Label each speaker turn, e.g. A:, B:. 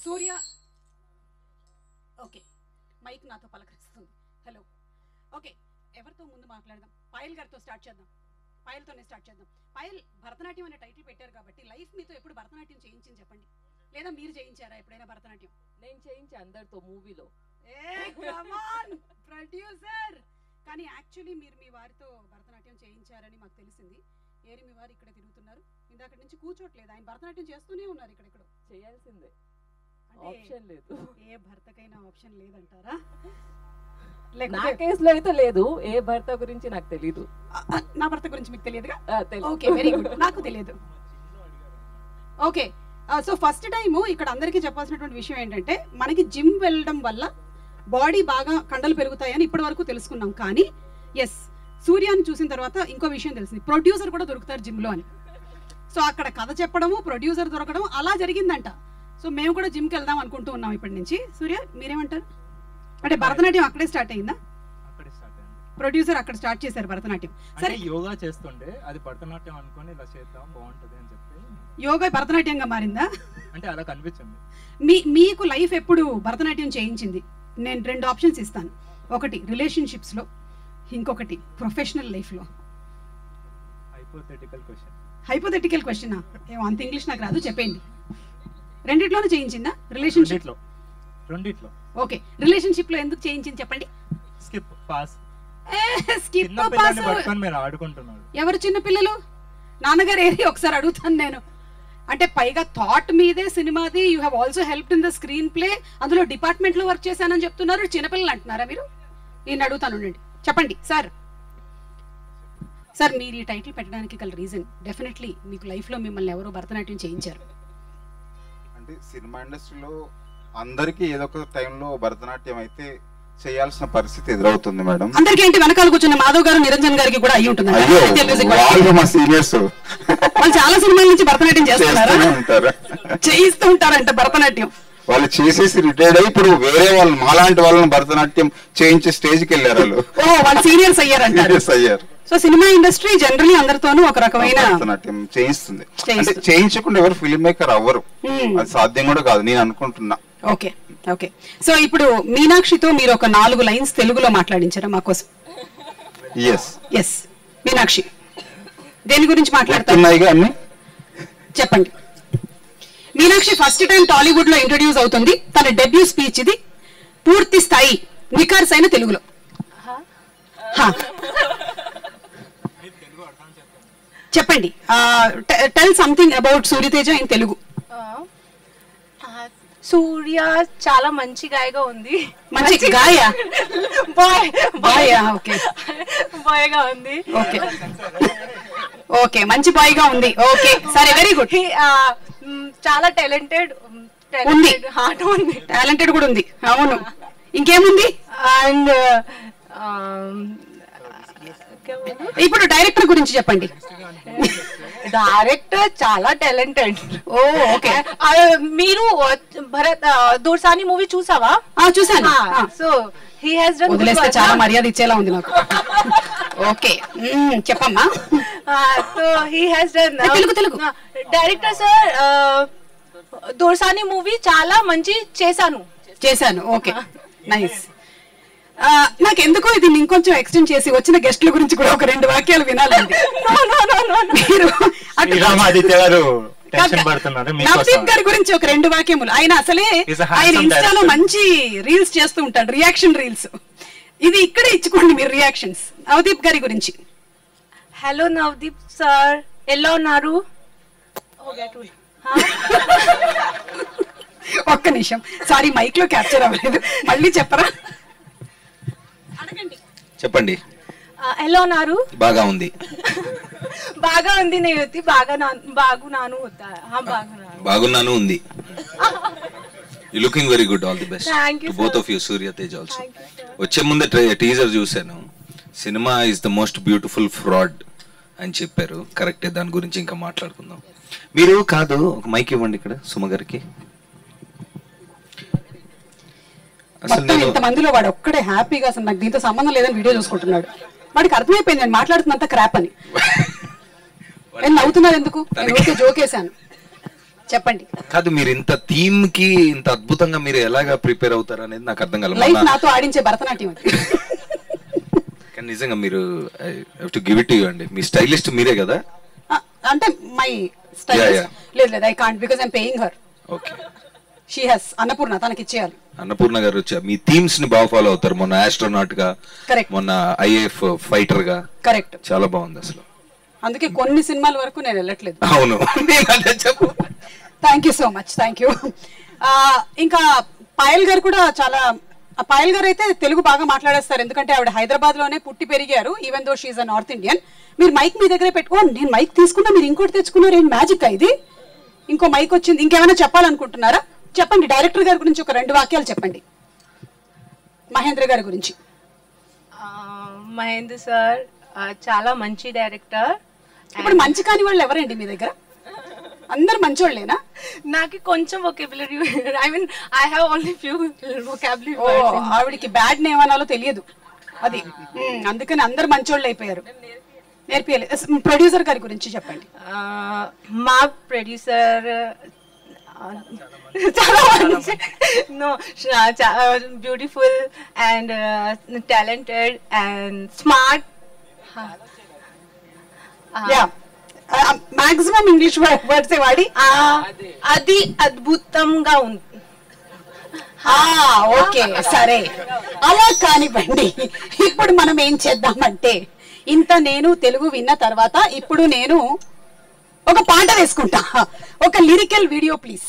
A: సూర్య okay mic నాతో పలకరిస్తుంది. Hello okay, ఎవరితో ముందు మాట్లాడదాం? పాయల్ గారితో స్టార్ట్ చేద్దాం. పాయల్తోనే స్టార్ట్ చేద్దాం. పాయల్, భరతనాట్యం అనే టైటిల్ పెట్టారు కాబట్టి లైఫ్ మీతో ఎప్పుడు భరతనాట్యం చేయించింది చెప్పండి, లేదా మీరు చేయించారా ఎప్పుడైనా భరతనాట్యం?
B: నేను చేయించా అందరితో మూవీలో.
A: ప్రొడ్యూసర్. కానీ యాక్చువల్లీ మీరు మీ వారితో భరతనాట్యం చేయించారని మాకు తెలిసింది. ఏరి మీ వారు ఇక్కడ తిరుగుతున్నారు, ఇందాక నుంచి కూర్చోట్లేదు, ఆయన భరతనాట్యం చేస్తూనే ఉన్నారు ఇక్కడెక్కడో.
B: చేయాల్సిందే, ఆప్షన్ లేదు.
A: ఏ భర్తకైనా ఆప్షన్ లేదంటారా?
B: నా కేసులో అయితే లేదు. ఏ భర్త గురించి నాకు తెలీదు.
A: నా భర్త గురించి మీకు తెలియదుగా?
B: Okay,
A: very good. నాకు తెలియదు. ఓకే, సో ఫస్ట్ టైము ఇక్కడ అందరికీ చెప్పాల్సినటువంటి విషయం ఏంటంటే, మనకి జిమ్ వెళ్ళడం వల్ల బాడీ బాగా కండలు పెరుగుతాయని ఇప్పటి వరకు తెలుసుకున్నాం. కానీ ఎస్, సూర్యాన్ని చూసిన తర్వాత ఇంకో విషయం తెలిసింది, ప్రొడ్యూసర్ కూడా దొరుకుతారు జిమ్లో అని. సో అక్కడ కథ చెప్పడము, ప్రొడ్యూసర్ దొరకడం అలా జరిగిందంట. సో మేము కూడా జిమ్కి వెళ్దాం అనుకుంటూ ఉన్నాం ఇప్పటి నుంచి. సూర్య, మీరేమంటారు? అంటే భరతనాట్యం అక్కడే స్టార్ట్ అయిందా? ప్రొడ్యూసర్ అక్కడ స్టార్ట్ చేశారు భరతనాట్యం. సరే,
C: యోగా చేస్తుండే అది భరతనాట్యం అనుకొని ఇలా చేద్దాం బాగుంటది అని చెప్పి
A: యోగా భరతనాట్యంగా మారిందా?
C: అంటే అలా కనిపించింది.
A: మీకు లైఫ్ ఎప్పుడు భరతనాట్యం చేయించింది? నేను 2 ఆప్షన్స్ ఇస్తాను. ఒకటి రిలేషన్షిప్స్ లో, ఇంకొకటి ప్రొఫెషనల్ లైఫ్ లో. హైపోథెటికల్ క్వశ్చనా? ఏమో అంత ఇంగ్లీష్ నాకు రాదు, చెప్పండి. రెండిట్లోనే చేయించిందా? రిలేషన్షిప్
C: రెండిట్లో.
A: ఓకే, రిలేషన్షిప్ లో ఎందుకు చేయించింది చెప్పండి.
C: Skip pass.
A: స్కిప్ పాస్
C: ఆడుకుంటున్నారు.
A: ఎవరు చిన్న పిల్లలు? నాన్నగారు ఏది ఒకసారి అడుగుతాను నేను. అంటే పైగా థాట్ మీదే సినిమాది, you have also helped in the screenplay, అందులో డిపార్ట్మెంట్ లో వర్క్ చేశానని చెప్తున్నారు. చిన్నపిల్లలు అంటున్నారా మీరు? నేను అడుగుతాను, చెప్పండి సార్. సార్, మీరు ఈ టైటిల్ పెట్టడానికి గల రీజన్, డెఫినెట్లీ మీకు లైఫ్ లో మిమ్మల్ని ఎవరో భరతనాట్యం చేయించారు.
D: అంటే సినిమా ఇండస్ట్రీలో అందరికీ ఏదో ఒక టైంలో భరతనాట్యం అయితే చేయాల్సిన పరిస్థితి ఎదురవుతుంది మేడం.
A: అందరికీ ఏంటి, వెనకాల కూర్చున్న మాధవ్ గారు, నిరంజన్ గారికి కూడా అయ్యి ఉంటుంది. వాళ్ళు చాలా సినిమాల నుంచి భరతనాట్యం చేయిస్తూ ఉంటారంట భరతనాట్యం.
D: వాళ్ళు చేసేసి రిటైర్డ్ అయ్యి ఇప్పుడు వేరే వాళ్ళు మాలాంటి వాళ్ళని భరతనాట్యం చేయించే స్టేజ్కి వెళ్ళారు.
A: వాళ్ళు సీనియర్స్ అయ్యారంటారు. సో సినిమా ఇండస్ట్రీ జనరల్లీ అందరితోనూ ఒక రకమైన
D: భరతనాట్యం చేయిస్తుంది. అంటే చేయించకుండా ఎవరు ఫిల్మ్ మేకర్ అవ్వరు, అది సాధ్యం కూడా కాదు నేను అనుకుంటున్నా.
A: ఓకే ఓకే, సో ఇప్పుడు మీనాక్షితో మీరు ఒక 4 లైన్స్ తెలుగులో మాట్లాడించారా మా కోసం? ఎస్ మీనాక్షి, దేని గురించి మాట్లాడుతున్నారు చెప్పండి. మీనాక్షి ఫస్ట్ టైం టాలీవుడ్ లో ఇంట్రడ్యూస్ అవుతుంది. తన డెబ్యూ స్పీచ్ ఇది, పూర్తి స్థాయి నిఖార్సైన తెలుగులో. చెప్పండి, tell something about Suryateja in Telugu.
E: Surya చాలా మంచి గాయగా ఉంది.
A: మంచి గాయ? బాయ్
E: ఓకే, బాయ్ గా ఉంది.
A: ఓకే ఓకే, మంచి బాయ్ గా ఉంది. ఓకే సరే, వెరీ గుడ్.
E: చాలా టాలెంటెడ్
A: ఉంది,
E: హార్ట్ ఉంది,
A: టాలెంటెడ్ కూడా ఉంది. అవును, ఇంకేముంది?
E: అండ్
A: ఇప్పుడు డైరెక్టర్ గురించి చెప్పండి.
E: డైరెక్టర్ చాలా టాలెంటెడ్.
A: ఓకే,
E: మీరు భరత్ దోర్సాని మూవీ చూసావా?
A: చూసాను.
E: సో హీ హస్ డన్,
A: వదిలేస్తే చాలా మర్యాద ఇచ్చేలా ఉంది నాకు. ఓకే చెప్పమ్మా.
E: So he has done
A: Telugu.
E: Director sir, Dorasani movie చాలా మంచి చేశాను. Okay, nice. నాకు ఎందుకో ఇది ఇంకొంచెం ఎక్స్టెండ్ చేసి వచ్చిన గెస్ట్ల గురించి కూడా ఒక 2 వాక్యాలు వినాలండి. మీరు నవదీప్ గారి గురించి ఒక 2 వాక్యములు. ఆయన అసలే ఆయన ఇన్స్టాలో మంచి రీల్స్ చేస్తూ ఉంటాడు, రియాక్షన్ రీల్స్. ఇది ఇక్కడే ఇచ్చుకోండి మీరు రియాక్షన్స్. నవదీప్ గారి గురించి. హలో నవదీప్ సార్, ఎలా ఉన్నారు?
A: ఒక్క నిమిషం, సారీ మైక్ లో క్యాప్చర్ అవ్వలేదు, మళ్ళీ చెప్పరా?
F: చెప్పండి.
E: ఎలా ఉన్నారు?
F: బాగా ఉంది.
E: బాగా ఉంది నేతి,
F: బాగున్నాను ఉంది. You looking very good. All the best to both of you. Surya Tej also. వచ్చే ముందే టీజర్ చూశాను. Cinema is the most beautiful fraud అని చెప్పారు. కరెక్టే, దాని గురించి ఇంకా మాట్లాడుకుందాం. మీరు కాదు, ఒక మైక్ ఇవ్వండి ఇక్కడ సుమ గారికి.
A: ఇంతమందిలో వాడు ఒక్కడే హ్యాపీగా అసలు నాకు దీంతో సంబంధం లేదని వీడియో చూసుకుంటున్నాడు. వాడికి అర్థమైపోయింది నేను మాట్లాడుతున్నంత క్రాప్ అని. నేను నవ్వుతున్నారు ఎందుకు? నేను జోకేశాను. చెప్పండి.
F: కాదు, మీరు ఇంత థీమ్ కి ఇంత అద్భుతంగా మీరు ఎలాగా ప్రిపేర్ అవుతారు అనేది నాకు అర్థం
A: లైఫ్
F: కాలేదు.
A: నాతో ఆడించే భరతనాట్యం అది.
F: కానీ నిజంగా మీరు టు గివ్ ఇట్ యూ అండి. మీ స్టైలిస్ట్ మీరే కదా?
A: అంటే మై స్టైలిస్ట్ లేదు, I can't because I'm paying her.
F: Okay.
A: She has Annapurna, తనకి ఇచ్చేయాలి.
F: అన్నపూర్ణ గారు వచ్చా మీ థీమ్స్ ని బాగా ఫాలో అవుతారు. మొన్న ఆస్ట్రోనాట్ గా,
A: కరెక్ట్,
F: మొన్న ఐఏఎఫ్ ఫైటర్ గా,
A: కరెక్ట్,
F: చాలా బాగుంది అసలు.
A: అందుకే కొన్ని సినిమాల వరకు నేను వెళ్ళట్లేదు.
F: అవును.
A: Thank you so much, thank you. ఇంకా పాయల్ గారు కూడా చాలా, పాయల్ గారు అయితే తెలుగు బాగా మాట్లాడేస్తారు, ఎందుకంటే ఆవిడ హైదరాబాద్ లోనే పుట్టి పెరిగారు. Even though she a North Indian. మీరు మైక్ మీ దగ్గరే పెట్టుకో, నేను మైక్ తీసుకున్నా, మీరు ఇంకోటి తెచ్చుకున్నారు, ఏం మ్యాజిక్ ఇది? ఇంకో మైక్ వచ్చింది. ఇంకేమైనా చెప్పాలనుకుంటున్నారా? చెప్పండి. డైరెక్టర్ గారి గురించి ఒక 2 వాక్యాలు చెప్పండి, మహేంద్ర గారి గురించి.
E: మహేంద్ర సార్ చాలా మంచి డైరెక్టర్.
A: ఇప్పుడు మంచి కాని వాళ్ళు ఎవరండి మీ దగ్గర? అందరు మంచోళ్ళేనా?
E: నాకు కొంచెం vocabulary, I mean I have only few vocabulary.
A: ఆవిడకి బ్యాడ్ నేమ్ అనాలో తెలియదు అది, అందుకని అందరు మంచోళ్ళు అయిపోయారు. నేర్పియలేదు. ప్రొడ్యూసర్ గారి గురించి చెప్పండి.
E: మా ప్రొడ్యూసర్ చాలా మంచి, no beautiful and talented and smart.
A: Maximum English words వాడి
E: అది అద్భుతంగా ఉంది.
A: ఓకే, సరే, అలా కానివ్వండి. ఇప్పుడు మనం ఏం చేద్దామంటే, ఇంత నేను తెలుగు విన్న తర్వాత ఇప్పుడు నేను ఒక పాట వేసుకుంటా. ఒక లిరికల్ వీడియో ప్లీజ్.